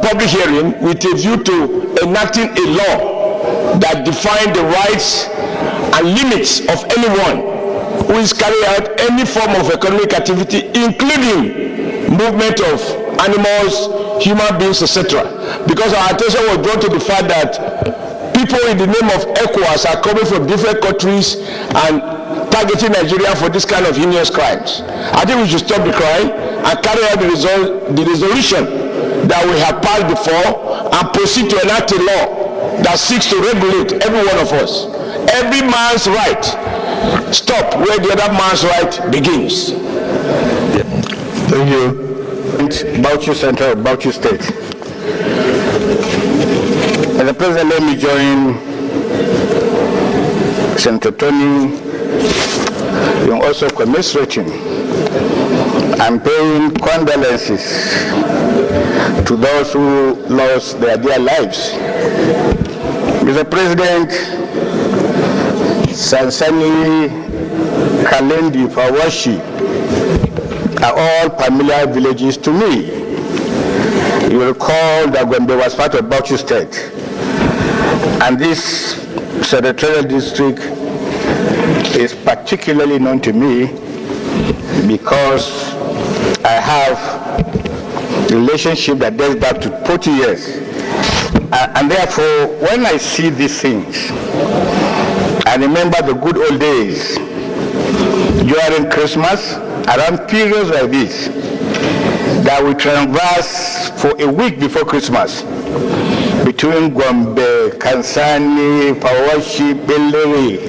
public hearing with a view to enacting a law that defines the rights and limits of anyone who is carrying out any form of economic activity, including movement of animals, human beings, etc. Because our attention was drawn to the fact that people in the name of ECOWAS are coming from different countries and targeting Nigeria for this kind of heinous crimes. I think we should stop the crime and carry out the resolution that we have passed before and proceed to enact a law that seeks to regulate every one of us. Every man's right stop where the other man's right begins. Thank you. Bauchi Central, Bauchi State. Mr. President, let me join Senator Tony in also commiserating and paying condolences to those who lost their dear lives. Mr. President, Sansani, Kalendi, Pawashi are all familiar villages to me. You will recall that Gombe was part of Bauchi State, and this senatorial district is particularly known to me because I have a relationship that dates back to 40 years. And therefore, when I see these things, I remember the good old days during Christmas, around periods like this, that we traverse for a week before Christmas between Gombe, Kansani, Pawashi, Bellewe,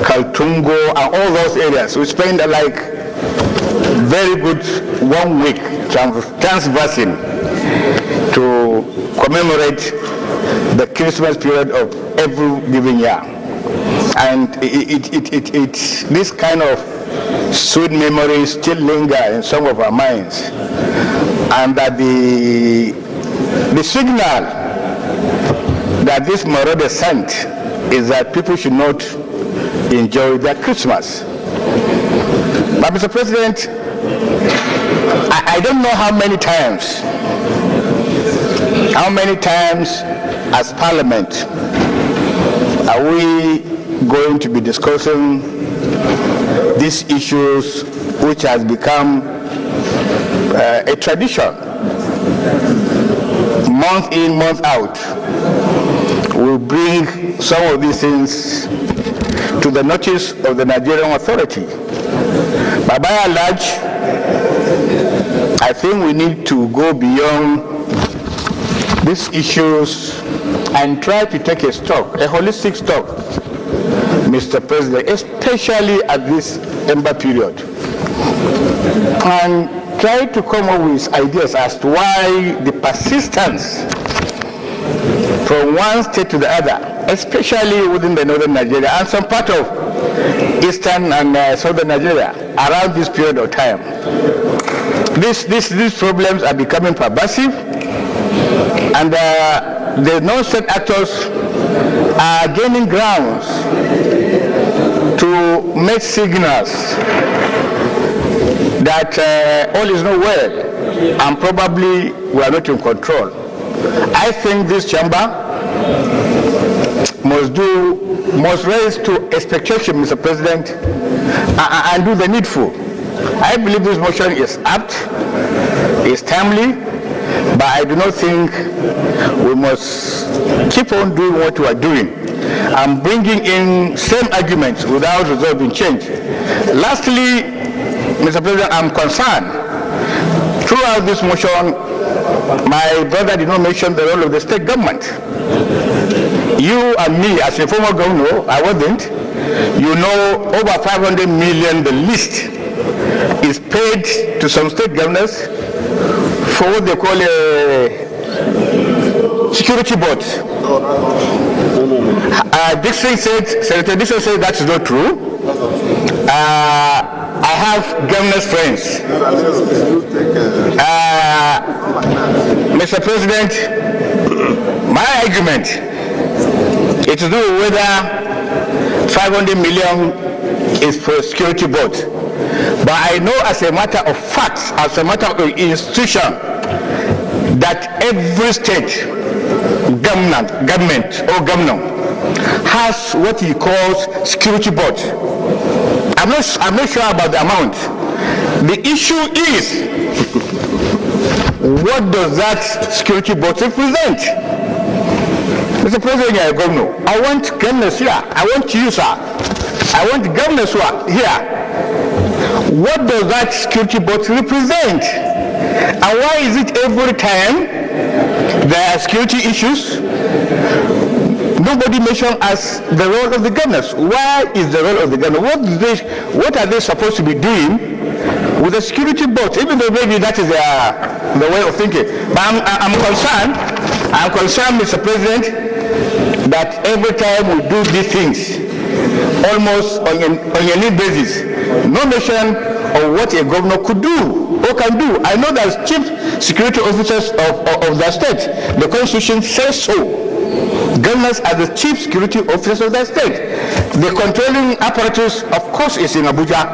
Kaltungo, and all those areas. We spend like very good 1 week transversing to commemorate the Christmas period of every given year. And this kind of sweet memories still linger in some of our minds, and that the signal that this marauder sent is that people should not enjoy their Christmas. But Mr. President, I don't know how many times as Parliament are we going to be discussing these issues which has become a tradition. Month in, month out, we'll bring some of these things to the notice of the Nigerian authority. But by and large, I think we need to go beyond these issues and try to take a stock, a holistic stock, Mr. President, especially at this Ember period, and try to come up with ideas as to why the persistence from one state to the other, especially within the northern Nigeria and some part of eastern and southern Nigeria around this period of time. These problems are becoming pervasive, and the non-state actors are gaining grounds to make signals that all is not well, and probably we are not in control. I think this chamber must raise to expectation, Mr. President, and do the needful. I believe this motion is apt, is timely, but I do not think we must keep on doing what we are doing and bringing in same arguments without resolving change. Lastly, Mr. President, I'm concerned. Throughout this motion, my brother did not mention the role of the state government. You and me, as a former governor, I wasn't, you know, over 500 million, the least, is paid to some state governors for what they call a security board. Senator Dixon said that is not true. I have governors' friends. Mr. President, my argument, it is not whether 500 million is for security board, but I know as a matter of fact, as a matter of institution, that every state government or governor has what he calls security board. I'm not sure about the amount. The issue is, what does that security board represent? Mr. President, you are a governor. I want governors here. I want you, sir. I want governors who are here. What does that security board represent? And why is it every time there are security issues, nobody mentions as the role of the governors? Why is the role of the governor? What are they supposed to be doing with the security board? Even though maybe that is the way of thinking. But I'm concerned, Mr. President, that every time we do these things, almost on a need basis, no mention of what a governor could do or can do. I know that chief security officers of the state, the Constitution says so. Governors are the chief security officers of the state. The controlling apparatus, of course, is in Abuja,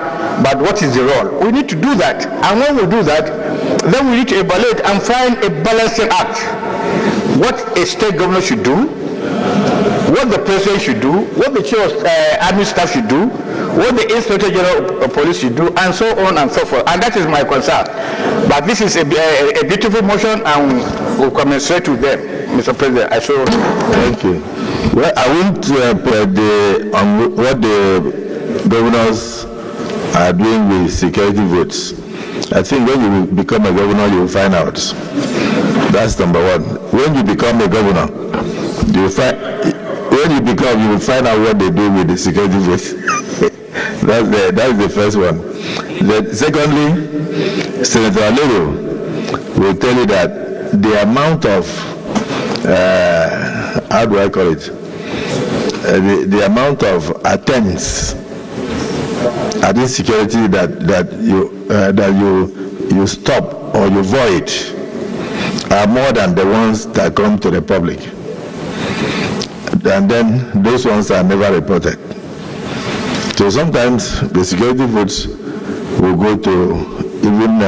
but what is the role? We need to do that. And when we do that, then we need to evaluate and find a balancing act. What a state governor should do, what the president should do, what the chief of army staff should do, what the inspector general of police should do, and so on and so forth. And that is my concern. But this is a beautiful motion, and we'll commensurate with them, Mr. President. I show. Thank you. Well, I won't what the governors are doing with security votes. I think when you become a governor, you will find out. That's number one. When you become a governor, you will find out what they do with the security votes. That's the first one. Secondly, Senator Alero will tell you that the amount of how do I call it? The amount of attempts at insecurity that you stop or you void are more than the ones that come to the public. And then those ones are never reported. So sometimes the security votes will go to even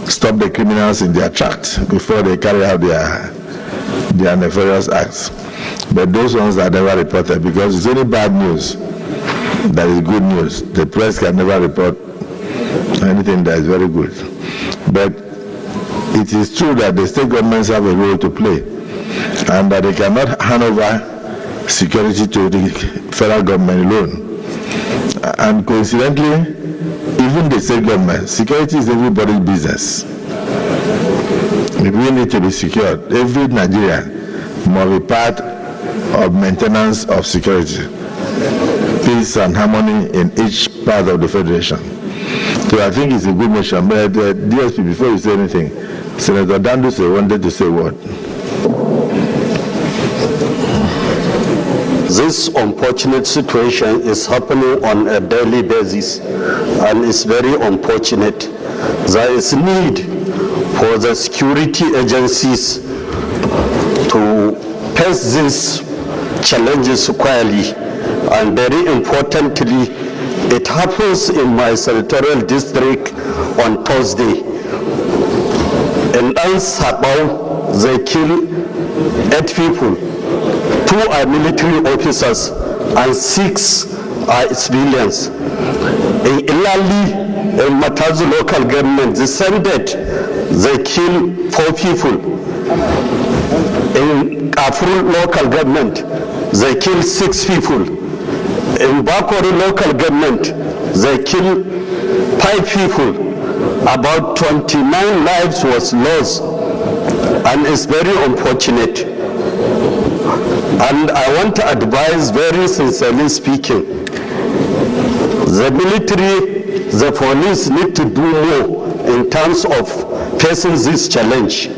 stop the criminals in their tracks before they carry out their nefarious acts. But those ones are never reported because it's only bad news that is good news. The press can never report anything that is very good. But it is true that the state governments have a role to play and that they cannot hand over security to the federal government alone. And coincidentally, even the state government, security is everybody's business. If we need to be secured, every Nigerian must be part of maintenance of security, peace and harmony in each part of the federation. So I think it's a good motion. But DSP, before you say anything, Senator Danduse wanted to say what? This unfortunate situation is happening on a daily basis and it's very unfortunate. There is need for the security agencies to face these challenges squarely, and very importantly, it happens in my senatorial district on Thursday. In Ansabao, they kill 8 people. 2 are military officers and 6 are civilians. In Ilali, in Matazu local government, the same date, they kill 4 people. In Afru local government, they kill 6 people. In Bakori local government, they kill 5 people. About 29 lives was lost, and it's very unfortunate. And I want to advise, very sincerely speaking, the military, the police need to do more in terms of facing this challenge,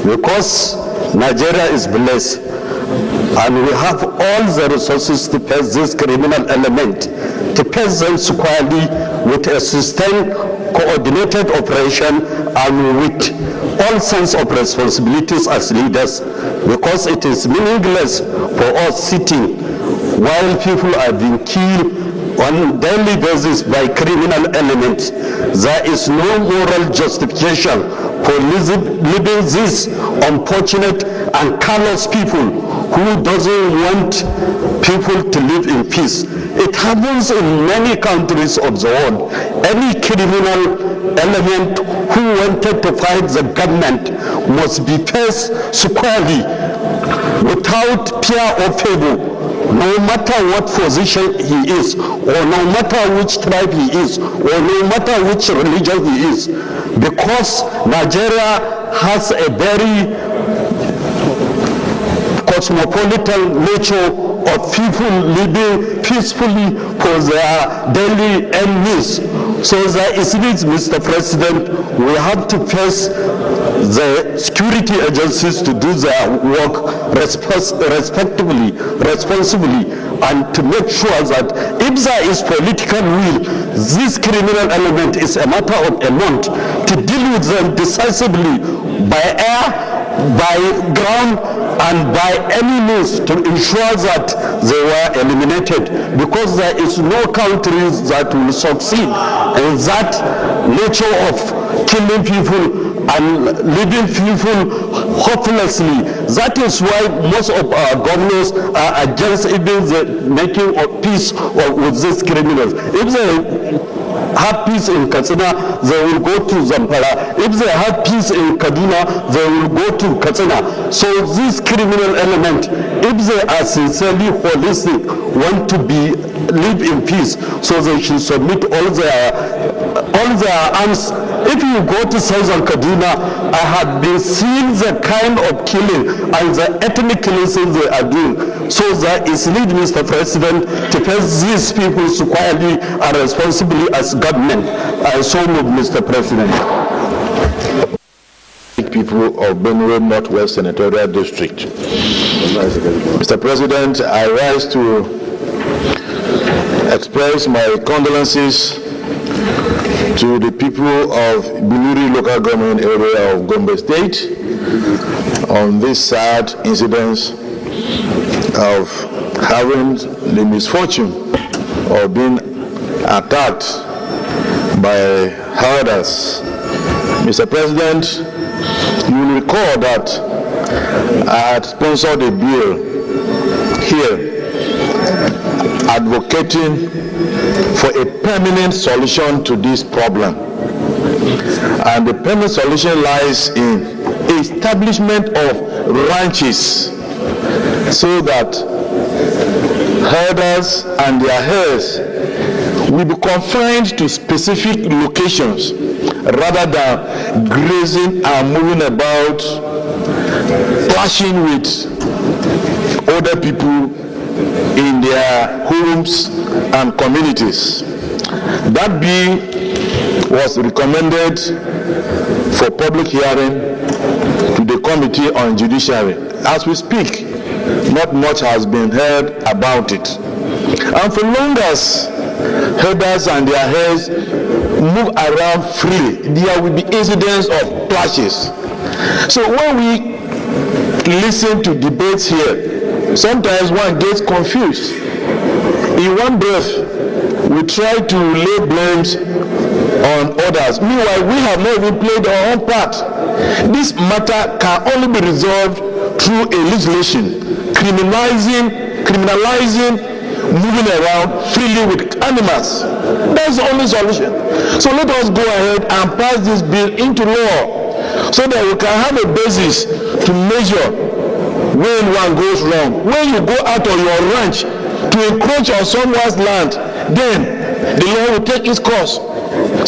because Nigeria is blessed and we have all the resources to face this criminal element, to face them squarely with a sustained coordinated operation and with all sense of responsibilities as leaders, because it is meaningless for us sitting while people are being killed on a daily basis by criminal elements. There is no moral justification for leaving these unfortunate and callous people who doesn't want people to live in peace. It happens in many countries of the world. Any criminal element who wanted to fight the government must be faced squarely without fear or favor, no matter what position he is, or no matter which tribe he is, or no matter which religion he is, because Nigeria has a very cosmopolitan nature of people living peacefully for their daily needs. So there is needs, Mr. President, we have to face the security agencies to do their work responsibly, and to make sure that if there is political will, this criminal element is a matter of a month to deal with them decisively by air, by ground, and by any means to ensure that they were eliminated, because there is no country that will succeed in that nature of killing people and leaving people hopelessly. That is why most of our governors are against even the making of peace with these criminals. If they have peace in Katsina, they will go to Zamfara. If they have peace in Kaduna, they will go to Katsina. So this criminal element, if they are sincerely holistic, want to live in peace, so they should submit all their arms. If you go to Southern Kaduna, I have been seeing the kind of killing and the ethnic killings they are doing. So there is need, Mr. President, to face these people squarely and responsibly as government. I so move, Mr. President. People of Benue Northwest Senatorial District. Mr. President, I rise to express my condolences to the people of Biluri local government area of Gombe State on this sad incident of having the misfortune of being attacked by herders. Mr. President, you will recall that I had sponsored a bill here advocating for a permanent solution to this problem. And the permanent solution lies in establishment of ranches so that herders and their herds will be confined to specific locations rather than grazing and moving about, clashing with other people in their homes and communities. That bill was recommended for public hearing to the Committee on Judiciary. As we speak, not much has been heard about it. And for long as herders and their herds move around freely, there will be incidents of clashes. So when we listen to debates here, sometimes one gets confused. In one breath, we try to lay blames on others. Meanwhile, we have not even played our own part. This matter can only be resolved through a legislation criminalizing moving around freely with animals. That's the only solution. So let us go ahead and pass this bill into law so that we can have a basis to measure when one goes wrong. When you go out of your ranch to encroach on someone's land, then the law will take its course.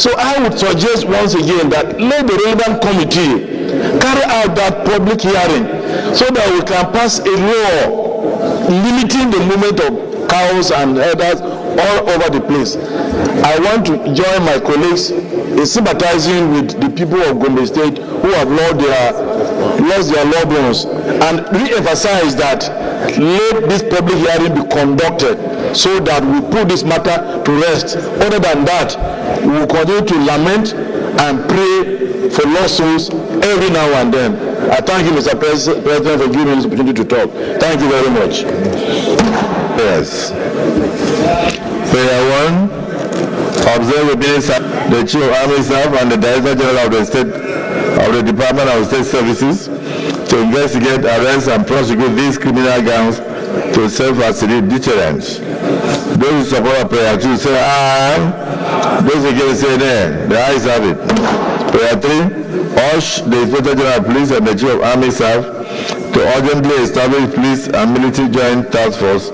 So I would suggest once again that let the relevant committee carry out that public hearing so that we can pass a law limiting the movement of cows and herders all over the place. I want to join my colleagues in sympathizing with the people of Gombe State who have lost their loved ones, and re-emphasize that let this public hearing be conducted so that we put this matter to rest. Other than that, we will continue to lament and pray for lost souls every now and then. I thank you, Mr. President, for giving me this opportunity to talk. Thank you very much. Yes. Prayer 1. Observe obedience the Chief of Army Staff and the Director General of the State of the Department of State Services to investigate, arrest, and prosecute these criminal gangs to serve as deterrents. Those who support of prayer 2 say aye. Those against say nay. The ayes have it. Prayer 3, urge the Inspector General of Police and the Chief of Army Staff to urgently establish police and military joint task force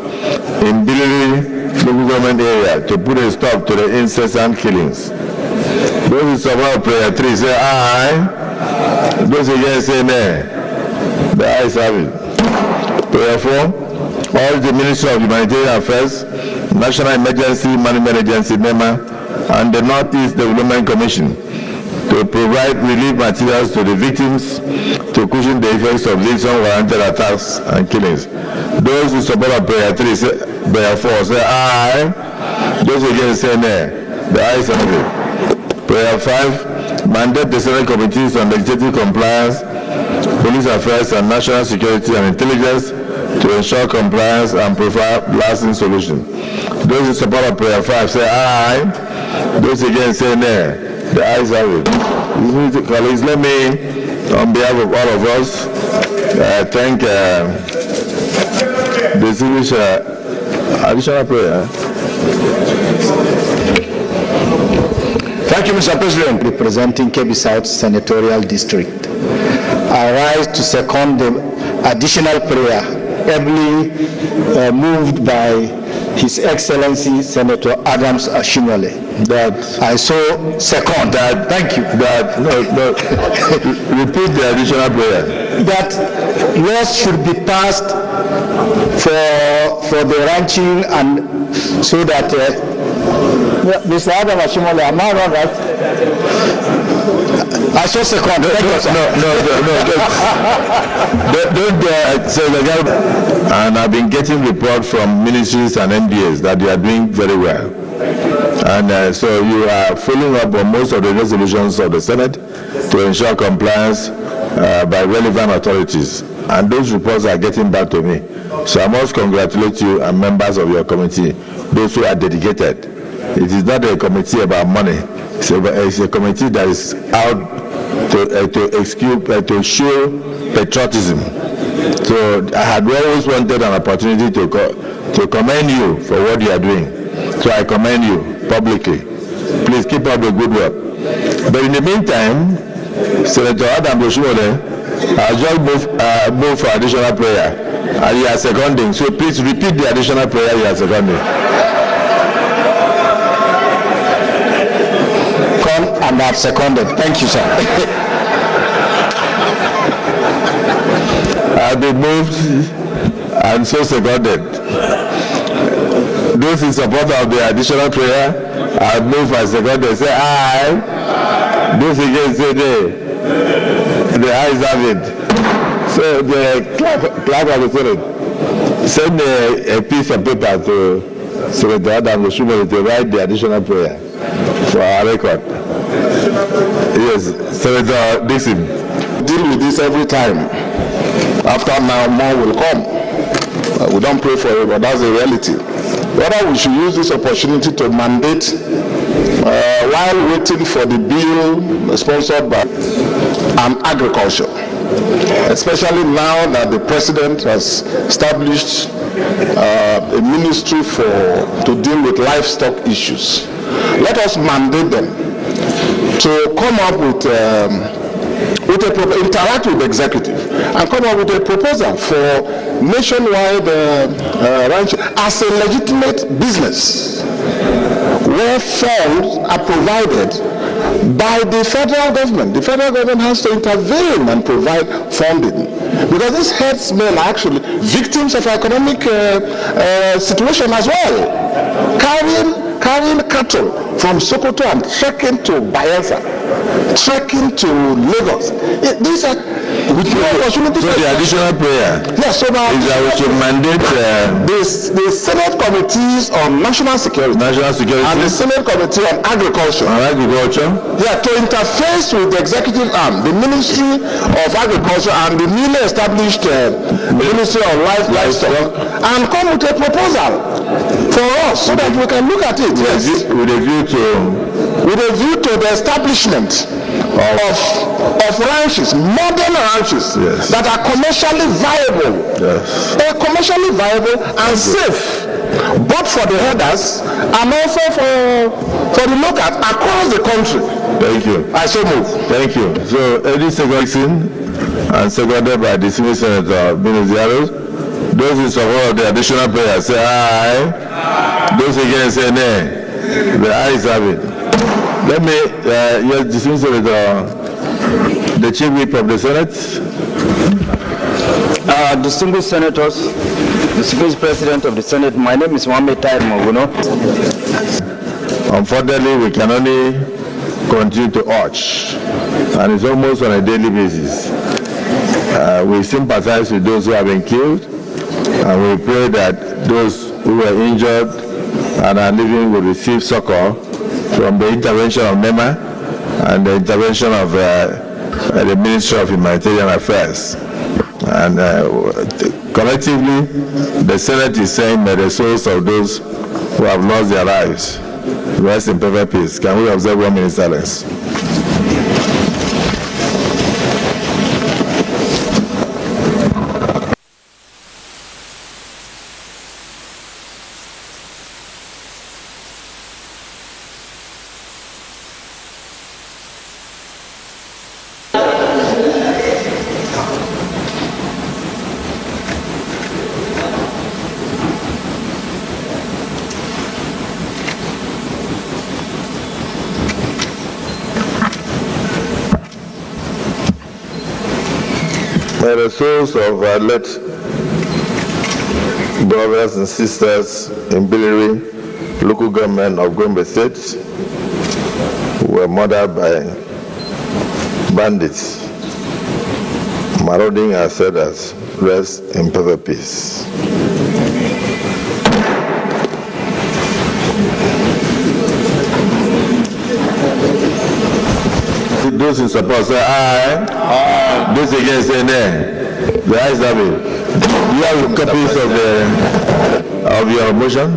in Biliri local government area to put a stop to the incessant killings. Those who support prayer 3 say aye. Those against say nay. The ayes have it. Prayer 4, urge the Ministry of Humanitarian Affairs, National Emergency Management Agency (NEMA), and the Northeast Development Commission to provide relief materials to the victims to cushion the effects of these unwarranted attacks and killings. Those who support prayer 4 say aye. Those against say nay. The ayes have it. Prayer 5, mandate the Senate Committees on Legislative Compliance, Police Affairs, and National Security and Intelligence to ensure compliance and provide lasting solution. Those who support prayer 5 say aye. Those against say nay. The ayes have it. Colleagues, let me, on behalf of all of us, thank the distinguished additional prayer. Thank you, Mr. President. Representing Kebbi South Senatorial District. I rise to second the additional prayer ably moved by His Excellency Senator Adams Ashimole. That I so second that. Thank you. That no. Repeat the additional prayer. That laws should be passed for the ranching and so that Mr. Adam Ashimole, am I wrong, right? I so second. Don't say the guy. And I've been getting reports from ministries and MDAs that they are doing very well. And so you are following up on most of the resolutions of the Senate to ensure compliance by relevant authorities. And those reports are getting back to me. So I must congratulate you and members of your committee, those who are dedicated. It is not a committee about money. It's a committee that is out to show patriotism. So I had always wanted an opportunity to commend you for what you are doing. So I commend you publicly. Please keep up the good work. But in the meantime, Senator Adam Ashimole has just moved for additional prayer. And he is seconding. So please repeat the additional prayer he is seconding. Come and have seconded. Thank you, sir. I've been moved and so seconded. Those in support of the additional prayer, I move and seconded. Say aye. Those against say nay. The ayes have it. So the clerk of the Senate send a piece of paper to Senator Adam Ashimole to write the additional prayer for our record. Yes, Senator Dixon. Deal with this every time. After now, more will come. We don't pray for it, but that's the reality. Whether we should use this opportunity to mandate while waiting for the bill sponsored by agriculture, especially now that the president has established a ministry to deal with livestock issues. Let us mandate them to come up with interact with the executive and come up with a proposal for nationwide ranching as a legitimate business where funds are provided by the federal government. The federal government has to intervene and provide funding because these herdsmen are actually victims of economic situation as well. Carrying cattle from Sokoto and trekking to Bayelsa, trekking to Lagos. These are with no opportunity. So the additional prayer yes, so now is that we should mandate the Senate Committees on National Security and the Senate Committee on Agriculture. Yeah, to interface with the executive arm, the Ministry of Agriculture and the newly established Ministry of Livestock, and come with a proposal for us so that we can look at it. Yes, with a view to the establishment of ranches, modern ranches, Yes. that are commercially viable. Yes. They are commercially viable and safe, both for the herders and also for the locals across the country. Thank you. I so move. Thank you. So, Eddie Segosin, and seconded by the Senior Senator Beniziaros. Those in support of the additional prayer say aye. Those against say nay. The ayes have it. Let me, yes, the Senior Senator, the Chief Whip of the Senate. Distinguished Senators, Distinguished President of the Senate, my name is Mohamed Tahir Maguno. Unfortunately, we can only continue to urge, and it's almost on a daily basis. We sympathize with those who have been killed, and we pray that those who were injured and are living will receive succor from the intervention of NEMA and the intervention of the Ministry of Humanitarian Affairs. And collectively, the Senate is saying that the souls of those who have lost their lives rest in perfect peace. Can we observe 1 minute silence? May the souls of our late brothers and sisters in Biliri, local government of Gombe State, who were murdered by bandits, marauding our settlers, rest in perfect peace. Those in support say aye. Aye. Those against say nay. The ayes have it. Do you have copies of your motion?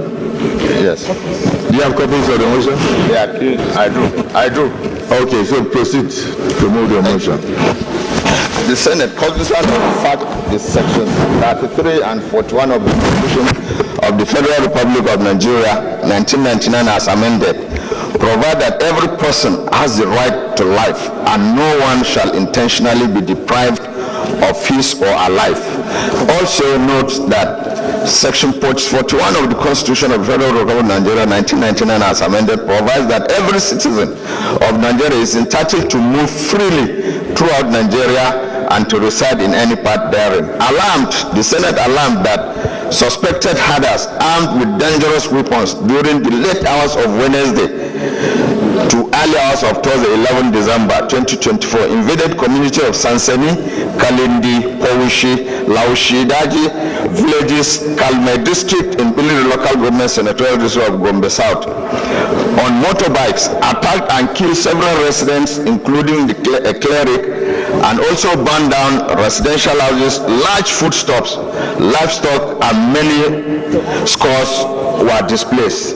Yes. Do you have copies of the motion? Yeah, I do. Okay, so proceed to move your motion. The Senate, cognizant of the fact that Section 33 and 41 of the Constitution of the Federal Republic of Nigeria, 1999 as amended, provide that every person has the right to life and no one shall intentionally be deprived of his or her life. Also note that Section 41 of the Constitution of the Federal Republic of Nigeria, 1999 as amended, provides that every citizen of Nigeria is entitled to move freely throughout Nigeria and to reside in any part therein. Alarmed, the Senate alarmed that suspected herders armed with dangerous weapons during the late hours of Wednesday to early hours of Thursday, 11 December 2024, invaded community of Sansani, Kalindi, Powishi, Laushi, Daji, villages, Kalme district in Biliri local government senatorial district of Gombe South. On motorbikes, attacked and killed several residents, including a cleric, and also burned down residential houses, large foodstuffs, livestock, and many scores were displaced.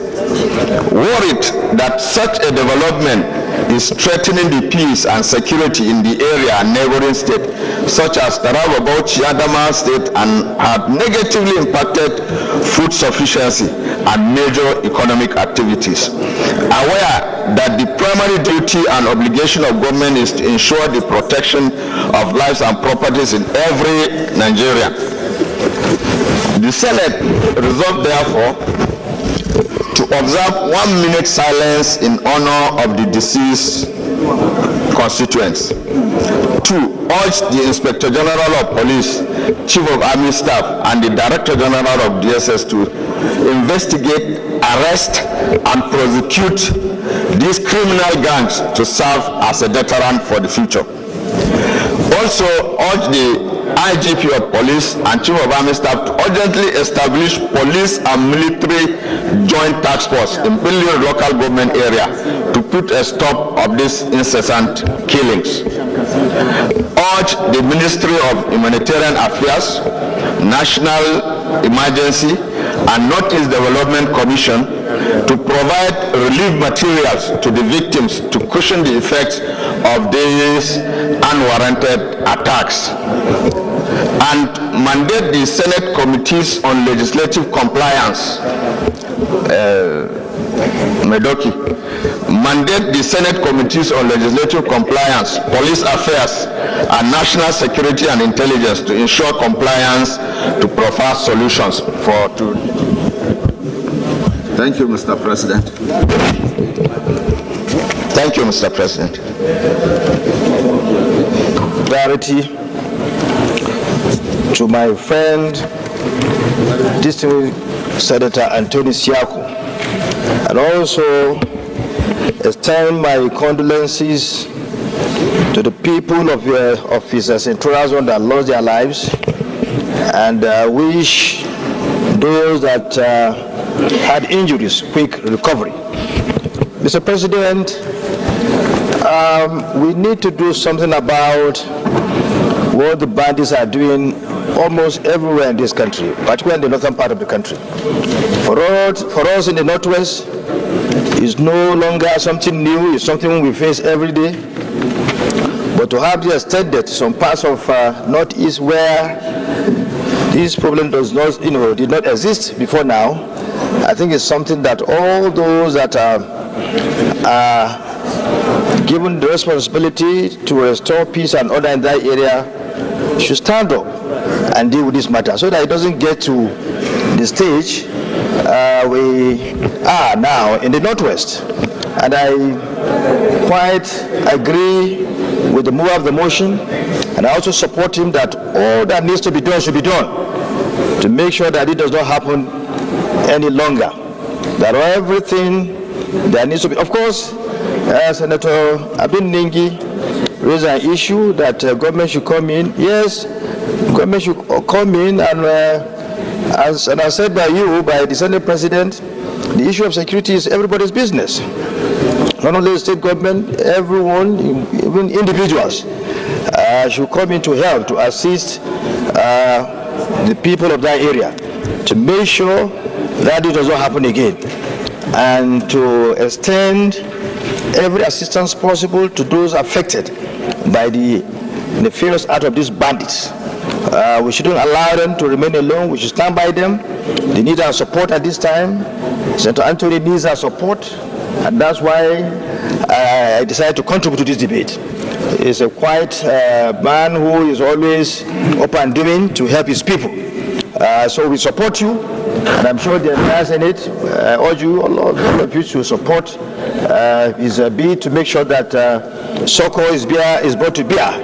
Worried that such a development is threatening the peace and security in the area and neighboring states, such as Taraba, Bauchi, Adamawa State, and have negatively impacted food sufficiency and major economic activities. Aware that the primary duty and obligation of government is to ensure the protection of lives and properties in every Nigerian, the Senate resolved therefore to observe 1 minute silence in honor of the deceased constituents. 2. Urge the Inspector General of Police, Chief of Army Staff, and the Director General of DSS to investigate, arrest, and prosecute these criminal gangs to serve as a deterrent for the future. Also urge the IGP of Police and Chief of Army Staff to urgently establish police and military joint task force in Biliri local government area to put a stop of these incessant killings. Urge the Ministry of Humanitarian Affairs, National Emergency, and Northeast Development Commission to provide relief materials to the victims to cushion the effects of these unwarranted attacks, and mandate the Senate Committees on Legislative Compliance, Medoki, mandate the Senate Committees on Legislative Compliance, Police Affairs, and National Security and Intelligence to ensure compliance to provide solutions to. Thank you, Mr. President. Thank you, Mr. President. Clarity to my friend, distinguished Senator Anthony Siako, and also extend my condolences to the people of his Central Zone that lost their lives, and wish those that had injuries quick recovery. Mr. President, we need to do something about what the bandits are doing almost everywhere in this country, particularly in the northern part of the country. For us in the Northwest, it's no longer something new, it's something we face every day. But to have this extended to some parts of Northeast where this problem does not, did not exist before now, I think it's something that all those that are given the responsibility to restore peace and order in that area should stand up and deal with this matter so that it doesn't get to the stage we are now in the Northwest. And I quite agree with the mover of the motion, and I also support him that all that needs to be done should be done to make sure that it does not happen any longer. That everything that needs to be, of course, Senator Abdul Ningi raised an issue that government should come in. Yes, government should come in, and as said by you, by the Senate President, the issue of security is everybody's business. Not only the state government, everyone, even individuals, should come in to help, to assist the people of that area, to make sure that it does not happen again, and to extend every assistance possible to those affected by the nefarious act of these bandits. We shouldn't allow them to remain alone. We should stand by them. They need our support at this time. Senator Anthony needs our support, and that's why I decided to contribute to this debate. He's a quiet man who is always up and doing to help his people. So we support you, and I'm sure the entire Senate, I urge you, all of you, to support his bid to make sure that succor is brought to bear,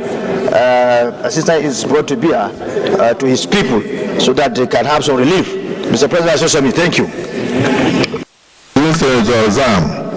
assistance is brought to bear to his people so that they can have some relief. Mr. President, I thank you. Mr. Zam.